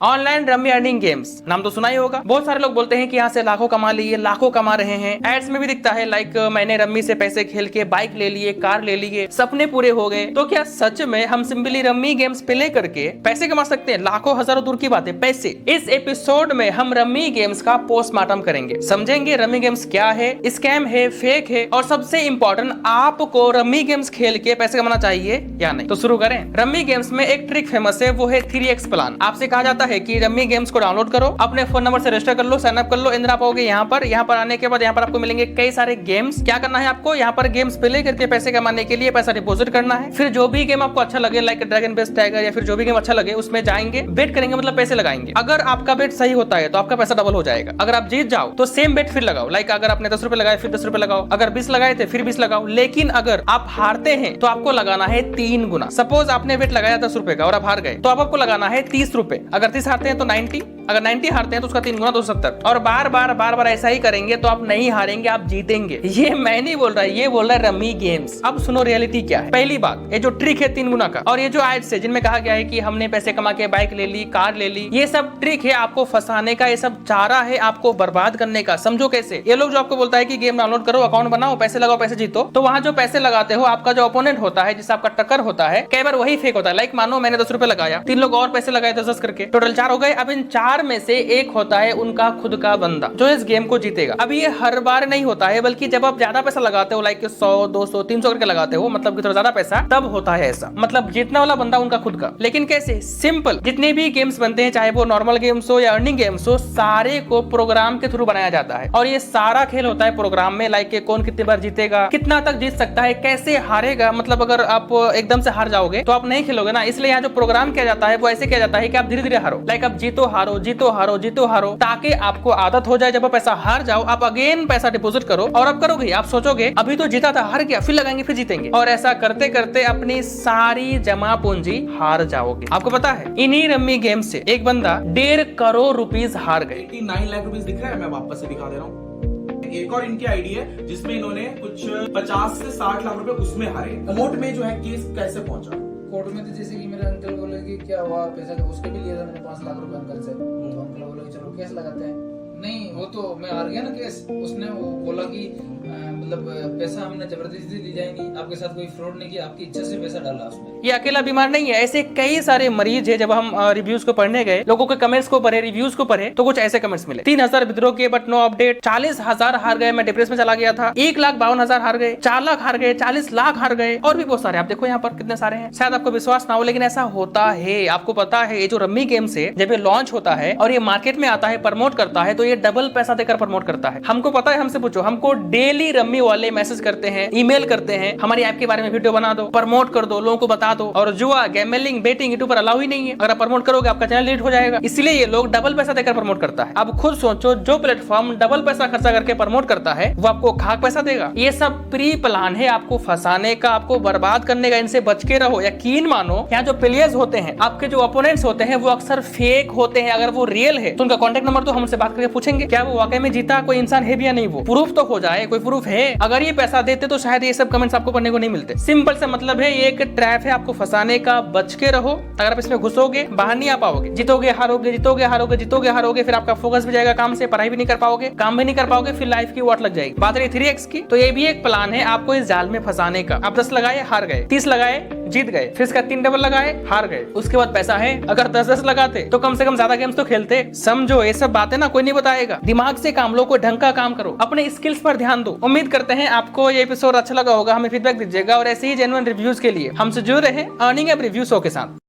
Online rummy earning games नाम तो सुना ही होगा। बहुत सारे लोग बोलते हैं कि यहाँ से लाखों कमा लिए, लाखों कमा रहे हैं। एड्स में भी दिखता है लाइक मैंने रम्मी से पैसे खेल के बाइक ले लिए, कार ले लिए, सपने पूरे हो गए। तो क्या सच में हम सिंपली रम्मी गेम्स प्ले करके पैसे कमा सकते हैं? लाखों हजारों दूर की बात है, पैसे। इस एपिसोड में हम रम्मी गेम्स का पोस्टमार्टम करेंगे, समझेंगे रम्मी गेम्स क्या है, स्कैम है, फेक है, और सबसे इंपॉर्टेंट आपको रम्मी गेम्स खेल के पैसे कमाना चाहिए या नहीं। तो शुरू करें। रम्मी गेम्स में एक ट्रिक फेमस है, वो है 3x प्लान। आपसे कहा जाता है कि रम्मी गेम्स को डाउनलोड करो, अपने फोन नंबर से रजिस्टर कर लो, साइन अप कर लो, इंदिरा पाओगे यहाँ पर आने के बाद यहाँ पर आपको मिलेंगे कई सारे गेम्स। क्या करना है आपको? यहाँ पर गेम्स प्ले करके पैसे कमाने के लिए पैसा डिपॉजिट करना है। फिर जो भी गेम आपको अच्छा लगे लाइक ड्रैगन बेस टाइगर या फिर जो भी गेम अच्छा लगे उसमें जाएंगे, बेट करेंगे, मतलब पैसे लगाएंगे। अगर आपका बेट सही होता है तो आपका पैसा डबल हो जाएगा। अगर आप जीत जाओ तो सेम बेट फिर लगाओ, लाइक अगर आपने 10 रुपए लगाए फिर 10 रुपए लगाओ, अगर 20 लगाए थे फिर 20 लगाओ। लेकिन अगर आप हारते हैं तो आपको लगाना है 3 गुना। सपोज आपने बेट लगाया 10 रुपए का और आप हार गए तो आपको लगाना है 30 रुपए। अगर 30 हारते हैं तो 90, अगर 90 हारते हैं तो उसका 3 गुना 270, और बार बार ऐसा ही करेंगे तो आप नहीं हारेंगे, आप जीतेंगे। ये मैं नहीं बोल रहा, ये बोल रहा है रम्मी गेम्स। अब सुनो रियलिटी क्या है। पहली बात, ये जो ट्रिक है 3 गुना का, और ये जो एड्स है जिनमें कहा गया है कि हमने पैसे कमा के बाइक ले ली, कार ले ली, ये सब ट्रिक है आपको फंसाने का, ये सब चारा है आपको बर्बाद करने का। समझो कैसे। ये लोग जो आपको बोलता है कि गेम डाउनलोड करो, अकाउंट बनाओ, पैसे लगाओ, पैसे जीतो, तो वहां जो पैसे लगाते हो आपका जो ओपोनेंट होता है, जिससे आपका टक्कर होता है, कई बार वही फेक होता है। लाइक मानो मैंने 10 रुपए लगाया, 3 लोग और पैसे लगाए 10 करके, टोटल 4 हो गए। अब इन 4 में से एक होता है उनका खुद का बंदा जो इस गेम को जीतेगा। अब ये हर बार नहीं होता है, बल्कि जब आप ज्यादा पैसा लगाते हो लाइक 100 200 300 करके लगाते हो, मतलब कि थोड़ा ज्यादा पैसा, तब होता है ऐसा। मतलब जीतने वाला बंदा उनका खुद का। लेकिन कैसे? सिंपल। जितने भी गेम्स बनते हैं, चाहे वो नॉर्मल गेम्स हो या अर्निंग गेम्स हो, सारे को प्रोग्राम के थ्रू बनाया जाता है। और ये सारा खेल होता है प्रोग्राम में, लाइक कौन कितनी बार जीतेगा, कितना तक जीत सकता है, कैसे हारेगा। मतलब अगर आप एकदम से हार जाओगे तो आप नहीं खेलोगे ना। इसलिए यहाँ जो प्रोग्राम किया जाता है वो ऐसे किया जाता है कि आप धीरे धीरे हारो, लाइक आप जीतो हारो, जीतो हारो, जीतो हारो, ताकि आपको आदत हो जाए। जब आप पैसा हार जाओ आप अगेन पैसा डिपॉजिट करो, और अब करोगे, आप सोचोगे अभी तो जीता था, हार गया, फिर लगाएंगे, फिर जीतेंगे, और ऐसा करते करते अपनी सारी जमा पूंजी हार जाओगे। आपको पता है इन्हीं रम्मी गेम से एक बंदा 1.5 करोड़ रुपीस हार गए। 9 लाख रुपीस दिख रहा है, मैं वापस से दिखा दे रहा हूँ। एक और इनकी आईडी है जिसमें इन्होंने कुछ 50 से 60 लाख रुपए उसमें हारे। कोर्ट में जो है केस कैसे पहुंचा? कोर्ट में तो जैसे कि मेरे अंकल बोले कि क्या हुआ, पैसा उसके भी लिया था मैंने 5 लाख रुपए अंकल से। तो अंकल बोले चलो केस लगाते हैं। नहीं, वो तो मैं हार गया ना केस। उसने वो बोला कि मतलब पैसा हमने जबरदस्ती दी जाएगी, आपके साथ कोई फ्रॉड नहीं किया, आपकी इच्छा से पैसा डाला उसने। ये अकेला बीमार नहीं है, ऐसे कई सारे मरीज है। जब हम रिव्यूज को पढ़ने गए, लोगों के कमेंट्स को पढ़े, रिव्यूज को पढ़े, तो कुछ ऐसे कमेंट्स मिले। 3000 विद्रोह के बट नो अपडेट, 40,000 हार गए, मैं डिप्रेशन में चला गया था, 1,52,000 हार गए, 4 लाख हार गए, 40 लाख हार गए, और भी बहुत सारे। आप देखो यहाँ पर कितने सारे हैं। शायद आपको विश्वास ना हो लेकिन ऐसा होता है। आपको पता है ये जो रम्मी गेम से जब ये लॉन्च होता है और ये मार्केट में आता है, प्रमोट करता है, तो ये डबल पैसा देकर प्रमोट करता है। हमको पता है, हमसे पूछो, हमको डेली रम्मी वाले मैसेज करते हैं, ईमेल करते हैं, हमारी ऐप के बारे में वीडियो बना दो, प्रमोट कर दो, लोगों को बता दो। और जुआ, गैमलिंग, बेटिंग यूट्यूब पर अलाउ ही नहीं है। अगर आप प्रमोट करोगे आपका चैनल डिलीट हो जाएगा। इसलिए ये लोग डबल पैसा देकर प्रमोट करता है। अब खुद सोचो, जो प्लेटफॉर्म डबल पैसा खर्चा करके प्रमोट करता है वो आपको खाक पैसा देगा। ये सब प्री प्लान है आपको फंसाने का, आपको बर्बाद करने का। इनसे बच के रहो। यकीन मानो, यहाँ जो प्लेयर्स होते हैं, आपके जो ओपोनेंट्स होते हैं, वो अक्सर फेक होते हैं। अगर वो रियल है तो उनका कॉन्टेक्ट नंबर तो हमसे बात करके पूछेंगे क्या वो वाकई में जीता, कोई इंसान है भी या नहीं, वो प्रूफ तो हो जाए, कोई प्रूफ है। अगर ये पैसा देते तो शायद ये सब कमेंट्स आपको पढ़ने को नहीं मिलते। सिंपल से मतलब है, ये एक ट्रैप है आपको फंसाने का। बच के रहो। अगर आप इसमें घुसोगे बाहर नहीं आ पाओगे। जीतोगे हारोगे, जीतोगे हारोगे, जीतोगे हारोगे, फिर आपका फोकस भी जाएगा काम से, पढ़ाई भी नहीं कर पाओगे, काम भी नहीं कर पाओगे, फिर लाइफ की वाट लग जाएगी। बात रही 3x की, तो ये भी एक प्लान है आपको इस जाल में फंसाने का। आप 10 लगाए हार गए, 30 लगाए जीत गए, फिर इसका 3 डबल लगाए हार गए, उसके बाद पैसा है। अगर 10-10 लगाते तो कम से कम ज्यादा गेम्स तो खेलते। समझो, ये सब बातें ना कोई नहीं बताएगा। दिमाग से काम लो, कोई ढंग का काम करो, अपने स्किल्स पर ध्यान दो। उम्मीद करते हैं आपको ये एपिसोड अच्छा लगा होगा। हमें फीडबैक दीजिएगा और ऐसे ही जेन्युइन रिव्यूज के लिए हमसे जुड़े रहें अर्निंग ऐप रिव्यू शो के साथ।